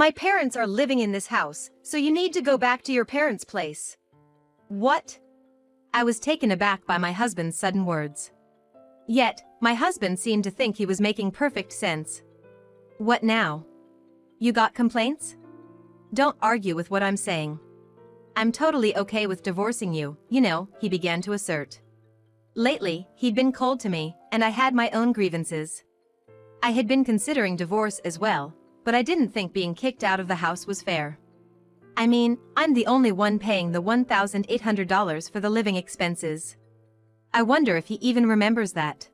My parents are living in this house, so you need to go back to your parents' place. What? I was taken aback by my husband's sudden words. Yet, my husband seemed to think he was making perfect sense. What now? You got complaints? Don't argue with what I'm saying. I'm totally okay with divorcing you, he began to assert. Lately, he'd been cold to me, and I had my own grievances. I had been considering divorce as well, but I didn't think being kicked out of the house was fair. I mean, I'm the only one paying the $1,800 for the living expenses. I wonder if he even remembers that.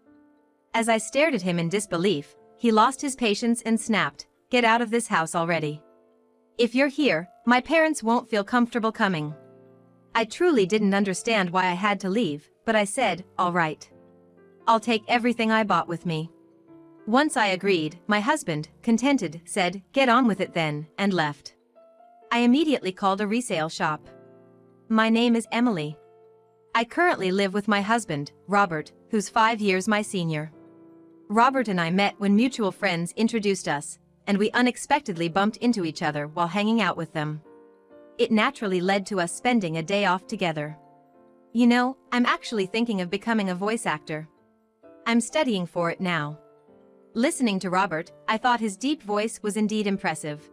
As I stared at him in disbelief, he lost his patience and snapped, "Get out of this house already. If you're here, my parents won't feel comfortable coming." I truly didn't understand why I had to leave, but I said, "All right. I'll take everything I bought with me." Once I agreed, my husband, contented, said, "Get on with it then," and left. I immediately called a resale shop. "My name is Emily. I currently live with my husband, Robert, who's 5 years my senior. Robert and I met when mutual friends introduced us, and we unexpectedly bumped into each other while hanging out with them. It naturally led to us spending a day off together. I'm actually thinking of becoming a voice actor. I'm studying for it now." Listening to Robert, I thought his deep voice was indeed impressive.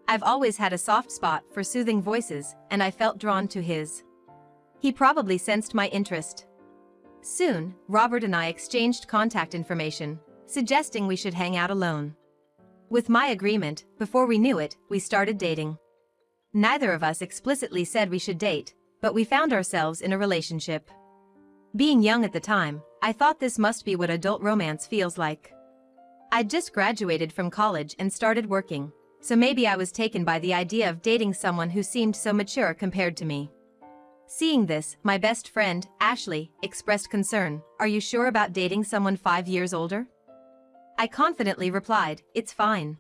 I've always had a soft spot for soothing voices, and I felt drawn to his. He probably sensed my interest. Soon, Robert and I exchanged contact information, suggesting we should hang out alone. With my agreement, before we knew it, we started dating. Neither of us explicitly said we should date, but we found ourselves in a relationship. Being young at the time, I thought this must be what adult romance feels like. I'd just graduated from college and started working, so maybe I was taken by the idea of dating someone who seemed so mature compared to me. Seeing this, my best friend, Ashley, expressed concern. "Are you sure about dating someone 5 years older?" I confidently replied, "It's fine.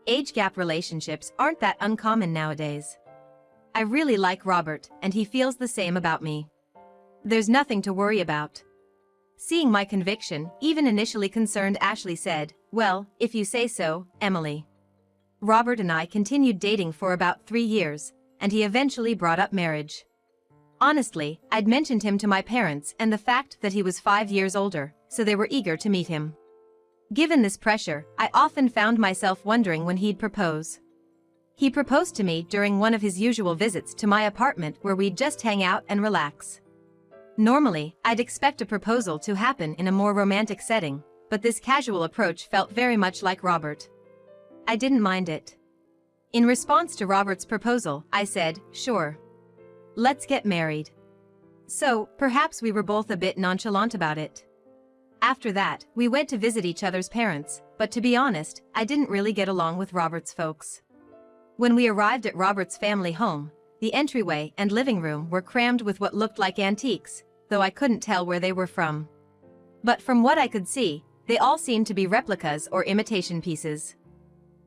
Age gap relationships aren't that uncommon nowadays. I really like Robert, and he feels the same about me. There's nothing to worry about." Seeing my conviction, even initially concerned, Ashley said, "Well, if you say so, Emily." Robert and I continued dating for about 3 years, and he eventually brought up marriage. Honestly, I'd mentioned him to my parents and the fact that he was 5 years older, so they were eager to meet him. Given this pressure, I often found myself wondering when he'd propose. He proposed to me during one of his usual visits to my apartment where we'd just hang out and relax. Normally, I'd expect a proposal to happen in a more romantic setting, but this casual approach felt very much like Robert. I didn't mind it. In response to Robert's proposal, I said, "Sure. Let's get married." So, perhaps we were both a bit nonchalant about it. After that, we went to visit each other's parents, but to be honest, I didn't really get along with Robert's folks. When we arrived at Robert's family home, the entryway and living room were crammed with what looked like antiques, though I couldn't tell where they were from. But from what I could see, they all seemed to be replicas or imitation pieces.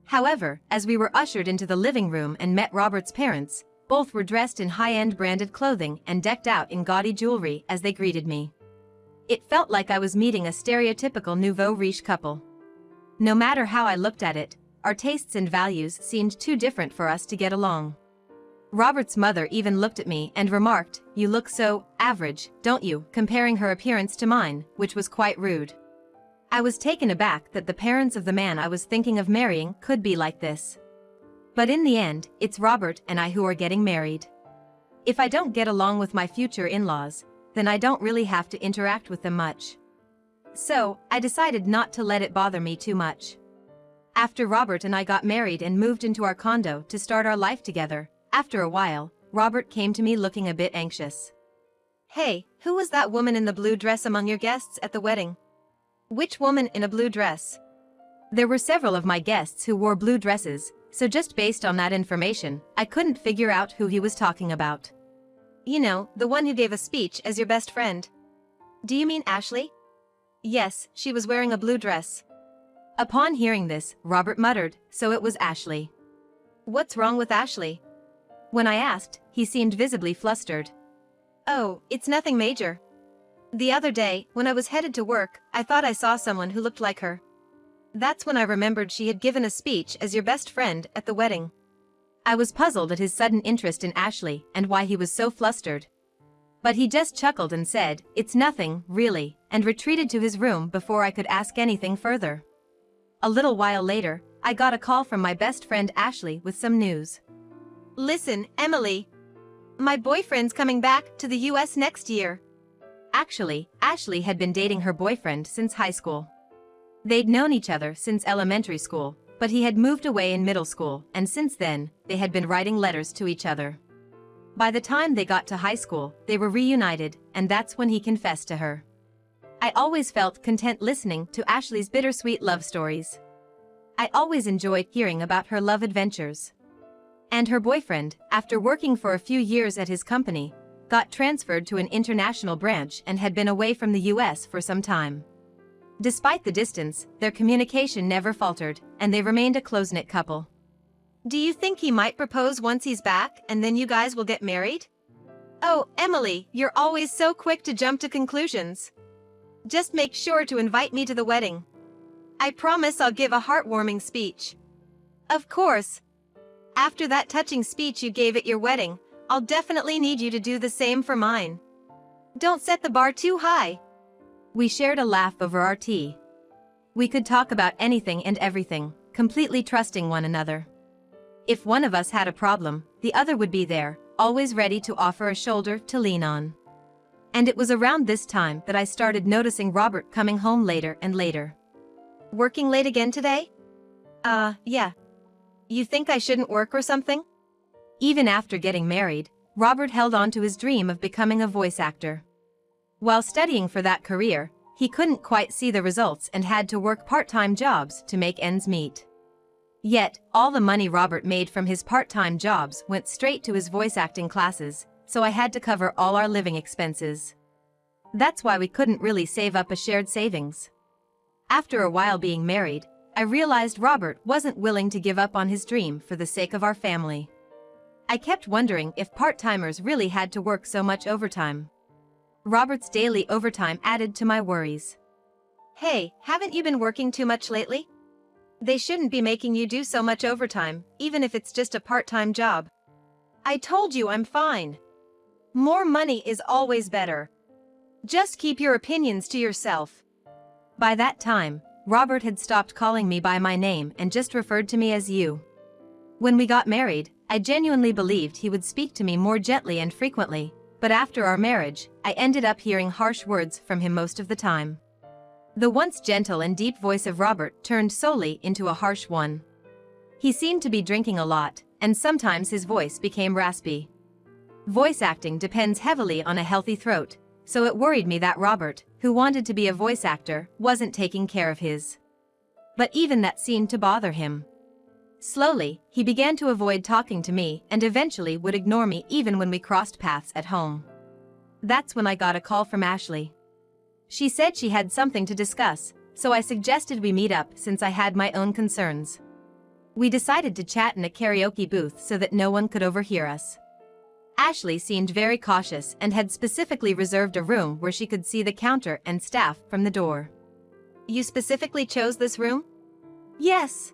However, as we were ushered into the living room and met Robert's parents, both were dressed in high-end branded clothing and decked out in gaudy jewelry as they greeted me. It felt like I was meeting a stereotypical nouveau riche couple. No matter how I looked at it, our tastes and values seemed too different for us to get along. Robert's mother even looked at me and remarked, "You look so average, don't you?" comparing her appearance to mine, which was quite rude. I was taken aback that the parents of the man I was thinking of marrying could be like this. But in the end, it's Robert and I who are getting married. If I don't get along with my future in-laws, then I don't really have to interact with them much. So, I decided not to let it bother me too much. After Robert and I got married and moved into our condo to start our life together, after a while, Robert came to me looking a bit anxious. "Hey, who was that woman in the blue dress among your guests at the wedding?" "Which woman in a blue dress?" There were several of my guests who wore blue dresses, so just based on that information, I couldn't figure out who he was talking about. The one who gave a speech as your best friend." "Do you mean Ashley?" "Yes, she was wearing a blue dress." Upon hearing this, Robert muttered, "So it was Ashley. What's wrong with Ashley?" When I asked, he seemed visibly flustered. "Oh, it's nothing major. The other day, when I was headed to work, I thought I saw someone who looked like her. That's when I remembered she had given a speech as your best friend at the wedding. I was puzzled at his sudden interest in Ashley and why he was so flustered. But he just chuckled and said, "It's nothing, really," and retreated to his room before I could ask anything further. A little while later, I got a call from my best friend Ashley with some news. "Listen, Emily. My boyfriend's coming back to the US next year." Actually, Ashley had been dating her boyfriend since high school. They'd known each other since elementary school, but he had moved away in middle school, and since then, they had been writing letters to each other. By the time they got to high school, they were reunited, and that's when he confessed to her. I always felt content listening to Ashley's bittersweet love stories. I always enjoyed hearing about her love adventures. And her boyfriend, after working for a few years at his company, got transferred to an international branch and had been away from the US for some time. Despite the distance, their communication never faltered, and they remained a close-knit couple. "Do you think he might propose once he's back, and then you guys will get married?" "Oh, Emily, you're always so quick to jump to conclusions. Just make sure to invite me to the wedding. I promise I'll give a heartwarming speech." "Of course. After that touching speech you gave at your wedding, I'll definitely need you to do the same for mine. Don't set the bar too high." We shared a laugh over our tea. We could talk about anything and everything, completely trusting one another. If one of us had a problem, the other would be there, always ready to offer a shoulder to lean on. And it was around this time that I started noticing Robert coming home later and later. "Working late again today?" Yeah. You think I shouldn't work or something?" Even after getting married, Robert held on to his dream of becoming a voice actor. While studying for that career, he couldn't quite see the results and had to work part-time jobs to make ends meet. Yet, all the money Robert made from his part-time jobs went straight to his voice acting classes, so I had to cover all our living expenses. That's why we couldn't really save up a shared savings. After a while being married, I realized Robert wasn't willing to give up on his dream for the sake of our family. I kept wondering if part-timers really had to work so much overtime. Robert's daily overtime added to my worries. "Hey, haven't you been working too much lately? They shouldn't be making you do so much overtime, even if it's just a part-time job." "I told you I'm fine. More money is always better. Just keep your opinions to yourself." By that time, Robert had stopped calling me by my name and just referred to me as you. When we got married, I genuinely believed he would speak to me more gently and frequently, but after our marriage, I ended up hearing harsh words from him most of the time. The once gentle and deep voice of Robert turned solely into a harsh one. He seemed to be drinking a lot, and sometimes his voice became raspy. Voice acting depends heavily on a healthy throat, so it worried me that Robert, who wanted to be a voice actor, wasn't taking care of his. But even that seemed to bother him. Slowly, he began to avoid talking to me and eventually would ignore me even when we crossed paths at home. That's when I got a call from Ashley. She said she had something to discuss, so I suggested we meet up since I had my own concerns. We decided to chat in a karaoke booth so that no one could overhear us. Ashley seemed very cautious and had specifically reserved a room where she could see the counter and staff from the door. "You specifically chose this room?" "Yes.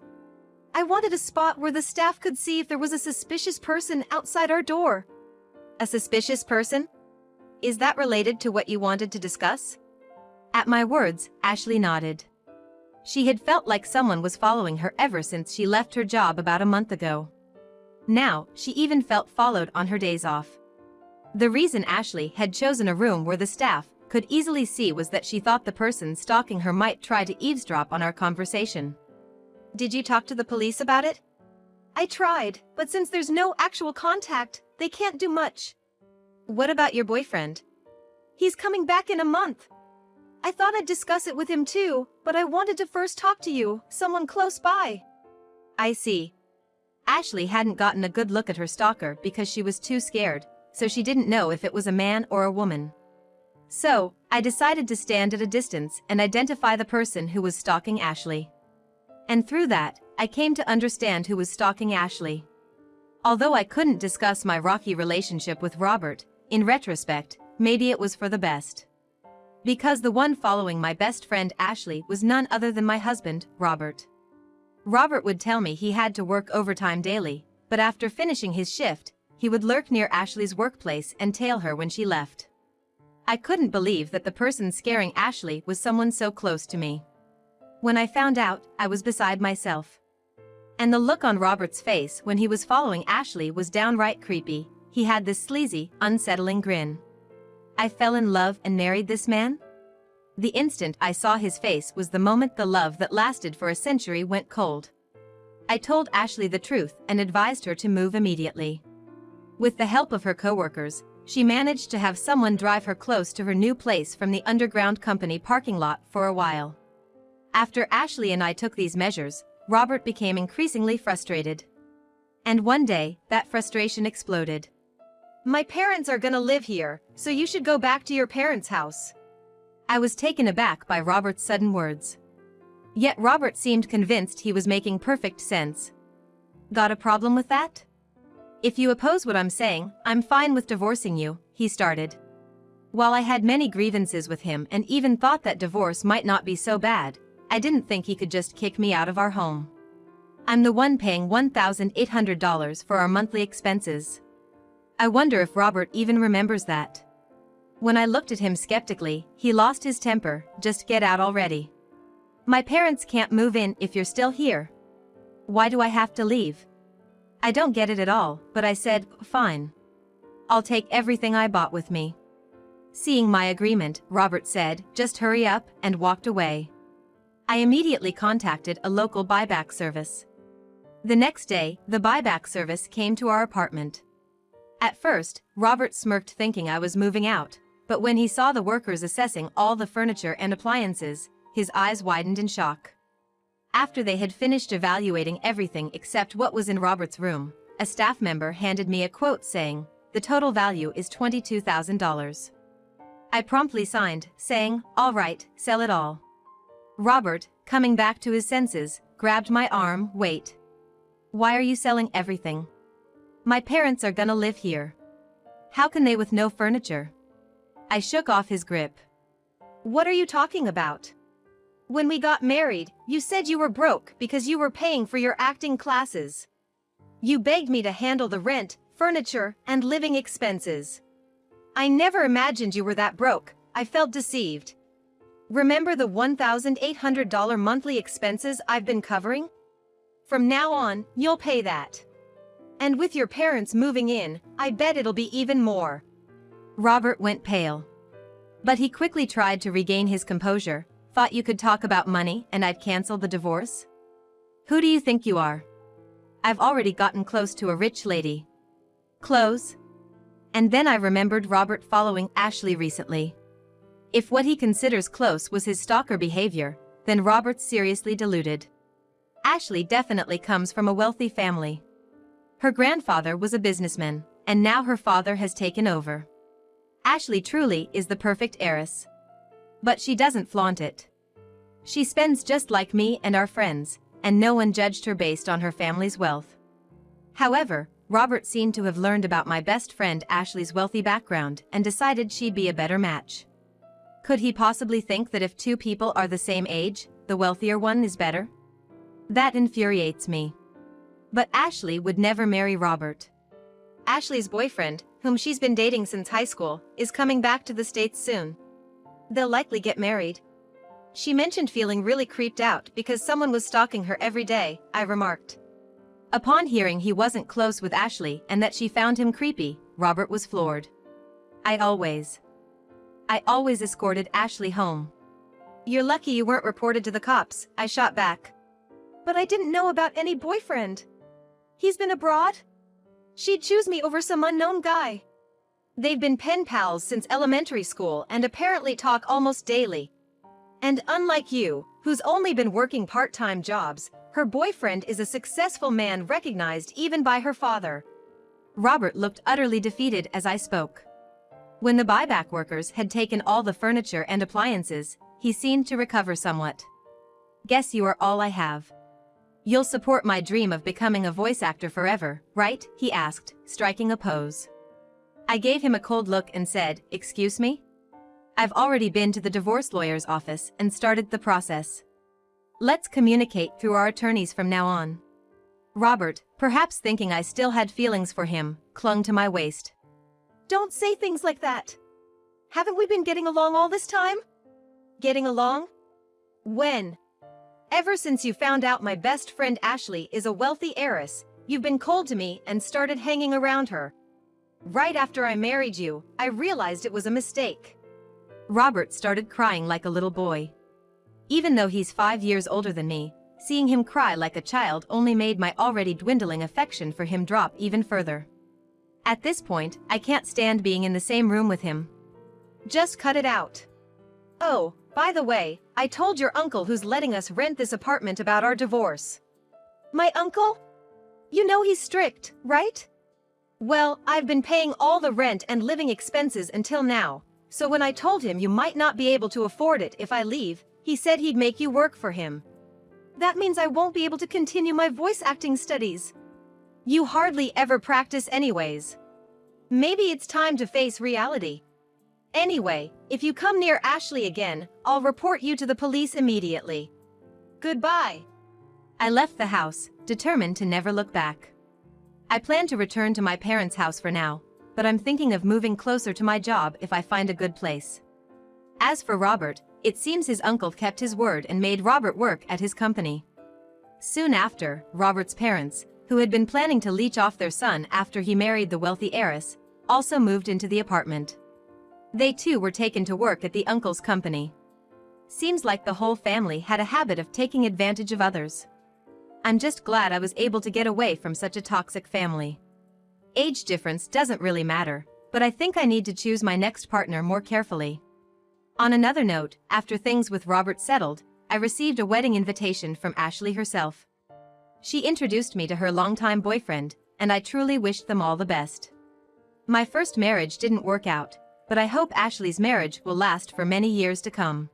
I wanted a spot where the staff could see if there was a suspicious person outside our door." "A suspicious person? Is that related to what you wanted to discuss?" At my words, Ashley nodded. She had felt like someone was following her ever since she left her job about a month ago. Now, she even felt followed on her days off. The reason Ashley had chosen a room where the staff could easily see was that she thought the person stalking her might try to eavesdrop on our conversation. "Did you talk to the police about it?" "I tried, but since there's no actual contact, they can't do much." "What about your boyfriend?" "He's coming back in a month. I thought I'd discuss it with him too, but I wanted to first talk to you, someone close by." "I see." Ashley hadn't gotten a good look at her stalker because she was too scared, so she didn't know if it was a man or a woman. So, I decided to stand at a distance and identify the person who was stalking Ashley. And through that, I came to understand who was stalking Ashley. Although I couldn't discuss my rocky relationship with Robert, in retrospect, maybe it was for the best. Because the one following my best friend Ashley was none other than my husband, Robert. Robert would tell me he had to work overtime daily, but after finishing his shift, he would lurk near Ashley's workplace and tail her when she left. I couldn't believe that the person scaring Ashley was someone so close to me. When I found out, I was beside myself. And the look on Robert's face when he was following Ashley was downright creepy. He had this sleazy, unsettling grin. I fell in love and married this man? The instant I saw his face was the moment the love that lasted for a century went cold. I told Ashley the truth and advised her to move immediately. With the help of her coworkers, she managed to have someone drive her close to her new place from the underground company parking lot for a while. After Ashley and I took these measures, Robert became increasingly frustrated. And one day, that frustration exploded. "My parents are gonna live here, so you should go back to your parents' house." I was taken aback by Robert's sudden words. Yet Robert seemed convinced he was making perfect sense. "Got a problem with that? If you oppose what I'm saying, I'm fine with divorcing you," he started. While I had many grievances with him and even thought that divorce might not be so bad, I didn't think he could just kick me out of our home. I'm the one paying $1,800 for our monthly expenses. I wonder if Robert even remembers that. When I looked at him skeptically, he lost his temper. "Just get out already. My parents can't move in if you're still here. Why do I have to leave?" I don't get it at all, but I said, "Fine. I'll take everything I bought with me." Seeing my agreement, Robert said, "Just hurry up," and walked away. I immediately contacted a local buyback service. The next day, the buyback service came to our apartment. At first, Robert smirked thinking I was moving out, but when he saw the workers assessing all the furniture and appliances, his eyes widened in shock. After they had finished evaluating everything except what was in Robert's room, a staff member handed me a quote saying, "The total value is $22,000. I promptly signed, saying, "All right, sell it all." Robert, coming back to his senses, grabbed my arm. "Wait. Why are you selling everything? My parents are gonna live here. How can they with no furniture?" I shook off his grip. "What are you talking about? When we got married, you said you were broke because you were paying for your acting classes. You begged me to handle the rent, furniture, and living expenses. I never imagined you were that broke. I felt deceived. Remember the $1,800 monthly expenses I've been covering? From now on, you'll pay that. And with your parents moving in, I bet it'll be even more." Robert went pale. But he quickly tried to regain his composure. "Thought you could talk about money and I'd cancel the divorce? Who do you think you are? I've already gotten close to a rich lady." Close? And then I remembered Robert following Ashley recently. If what he considers close was his stalker behavior, then Robert's seriously deluded. Ashley definitely comes from a wealthy family. Her grandfather was a businessman, and now her father has taken over. Ashley truly is the perfect heiress. But she doesn't flaunt it. She spends just like me and our friends, and no one judged her based on her family's wealth. However, Robert seemed to have learned about my best friend Ashley's wealthy background and decided she'd be a better match. Could he possibly think that if two people are the same age, the wealthier one is better? That infuriates me. But Ashley would never marry Robert. Ashley's boyfriend, whom she's been dating since high school, is coming back to the States soon. They'll likely get married. She mentioned feeling really creeped out because someone was stalking her every day, I remarked. Upon hearing he wasn't close with Ashley and that she found him creepy, Robert was floored. I always escorted Ashley home. "You're lucky you weren't reported to the cops," I shot back. "But I didn't know about any boyfriend. He's been abroad? She'd choose me over some unknown guy. They've been pen pals since elementary school and apparently talk almost daily. And unlike you, who's only been working part-time jobs, her boyfriend is a successful man recognized even by her father." Robert looked utterly defeated as I spoke. When the buyback workers had taken all the furniture and appliances, he seemed to recover somewhat. "Guess you are all I have. You'll support my dream of becoming a voice actor forever, right?" he asked, striking a pose. I gave him a cold look and said, "Excuse me? I've already been to the divorce lawyer's office and started the process. Let's communicate through our attorneys from now on. Robert, perhaps thinking I still had feelings for him, clung to my waist. Don't say things like that. Haven't we been getting along all this time? Getting along? When? Ever since you found out my best friend Ashley is a wealthy heiress, you've been cold to me and started hanging around her. Right after I married you, I realized it was a mistake. Robert started crying like a little boy. Even though he's 5 years older than me, seeing him cry like a child only made my already dwindling affection for him drop even further. At this point, I can't stand being in the same room with him. Just cut it out. Oh, by the way, I told your uncle who's letting us rent this apartment about our divorce. My uncle? You know he's strict, right? Well, I've been paying all the rent and living expenses until now, so when I told him you might not be able to afford it if I leave, he said he'd make you work for him. That means I won't be able to continue my voice acting studies. You hardly ever practice anyways. Maybe it's time to face reality. Anyway, if you come near Ashley again, I'll report you to the police immediately. Goodbye. I left the house, determined to never look back. I plan to return to my parents' house for now, but I'm thinking of moving closer to my job if I find a good place. As for Robert, it seems his uncle kept his word and made Robert work at his company. Soon after, Robert's parents, who had been planning to leech off their son after he married the wealthy heiress, also moved into the apartment. They too were taken to work at the uncle's company. Seems like the whole family had a habit of taking advantage of others. I'm just glad I was able to get away from such a toxic family. Age difference doesn't really matter, but I think I need to choose my next partner more carefully. On another note, after things with Robert settled, I received a wedding invitation from Ashley herself. She introduced me to her longtime boyfriend, and I truly wished them all the best. My first marriage didn't work out, but I hope Ashley's marriage will last for many years to come.